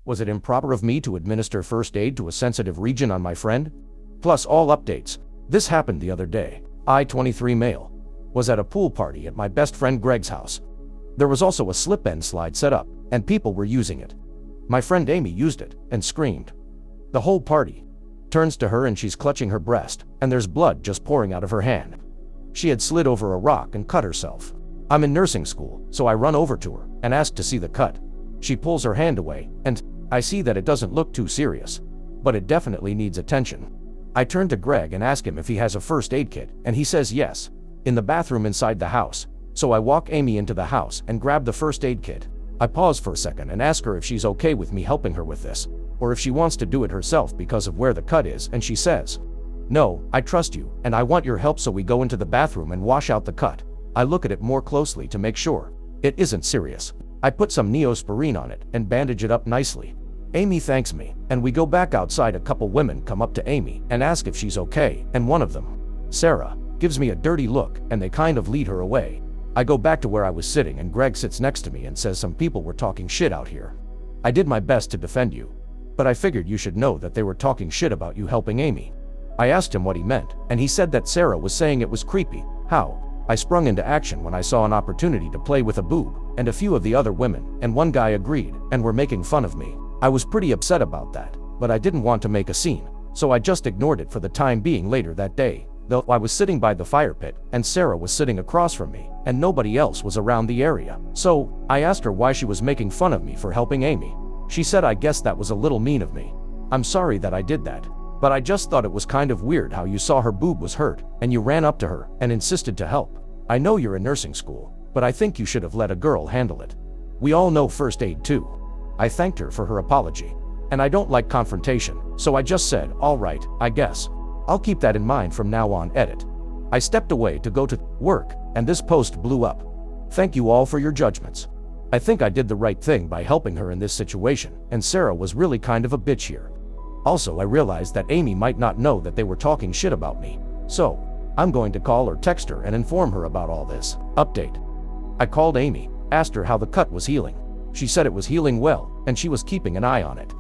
Was it improper of me to administer first aid to a sensitive region on my friend? Plus all updates. This happened the other day. I, 23 male, was at a pool party at my best friend Greg's house. There was also a slip-end slide set up, and people were using it. My friend Amy used it and screamed. The whole party turns to her and she's clutching her breast, and there's blood just pouring out of her hand. She had slid over a rock and cut herself. I'm in nursing school, so I run over to her and ask to see the cut. She pulls her hand away, and I see that it doesn't look too serious, but it definitely needs attention. I turn to Greg and ask him if he has a first aid kit, and he says yes, in the bathroom inside the house. So I walk Amy into the house and grab the first aid kit. I pause for a second and ask her if she's okay with me helping her with this, or if she wants to do it herself because of where the cut is, and she says, "No, I trust you, and I want your help." So we go into the bathroom and wash out the cut. I look at it more closely to make sure it isn't serious. I put some Neosporin on it and bandage it up nicely. Amy thanks me, and we go back outside. A couple women come up to Amy and ask if she's okay, and one of them, Sarah, gives me a dirty look, and they kind of lead her away. I go back to where I was sitting, and Greg sits next to me and says some people were talking shit out here. I did my best to defend you, but I figured you should know that they were talking shit about you helping Amy. I asked him what he meant, and he said that Sarah was saying it was creepy. How? I sprung into action when I saw an opportunity to play with a boob, and a few of the other women and one guy agreed and were making fun of me. I was pretty upset about that, but I didn't want to make a scene, so I just ignored it for the time being. Later that day, though, I was sitting by the fire pit, and Sarah was sitting across from me, and nobody else was around the area. So I asked her why she was making fun of me for helping Amy. She said, "I guess that was a little mean of me. I'm sorry that I did that, but I just thought it was kind of weird how you saw her boob was hurt, and you ran up to her and insisted to help. I know you're in nursing school, but I think you should have let a girl handle it. We all know first aid too." I thanked her for her apology, and I don't like confrontation, so I just said, "All right, I guess. I'll keep that in mind from now on." Edit. I stepped away to go to work, and this post blew up. Thank you all for your judgments. I think I did the right thing by helping her in this situation, and Sarah was really kind of a bitch here. Also, I realized that Amy might not know that they were talking shit about me, so I'm going to call or text her and inform her about all this. Update. I called Amy, asked her how the cut was healing. She said it was healing well, and she was keeping an eye on it.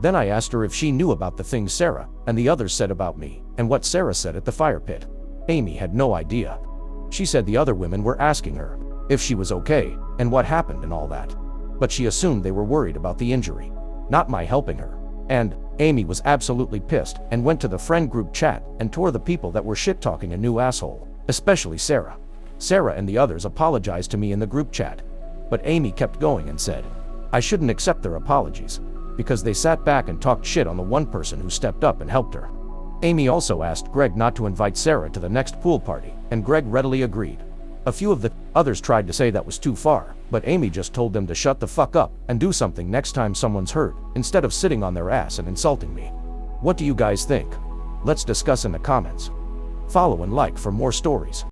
Then I asked her if she knew about the things Sarah and the others said about me, and what Sarah said at the fire pit. Amy had no idea. She said the other women were asking her if she was okay, and what happened and all that. But she assumed they were worried about the injury, not my helping her. And Amy was absolutely pissed and went to the friend group chat and tore the people that were shit-talking a new asshole, especially Sarah. Sarah and the others apologized to me in the group chat, but Amy kept going and said I shouldn't accept their apologies because they sat back and talked shit on the one person who stepped up and helped her. Amy also asked Greg not to invite Sarah to the next pool party, and Greg readily agreed. A few of the others tried to say that was too far, but Amy just told them to shut the fuck up and do something next time someone's hurt, instead of sitting on their ass and insulting me. What do you guys think? Let's discuss in the comments. Follow and like for more stories.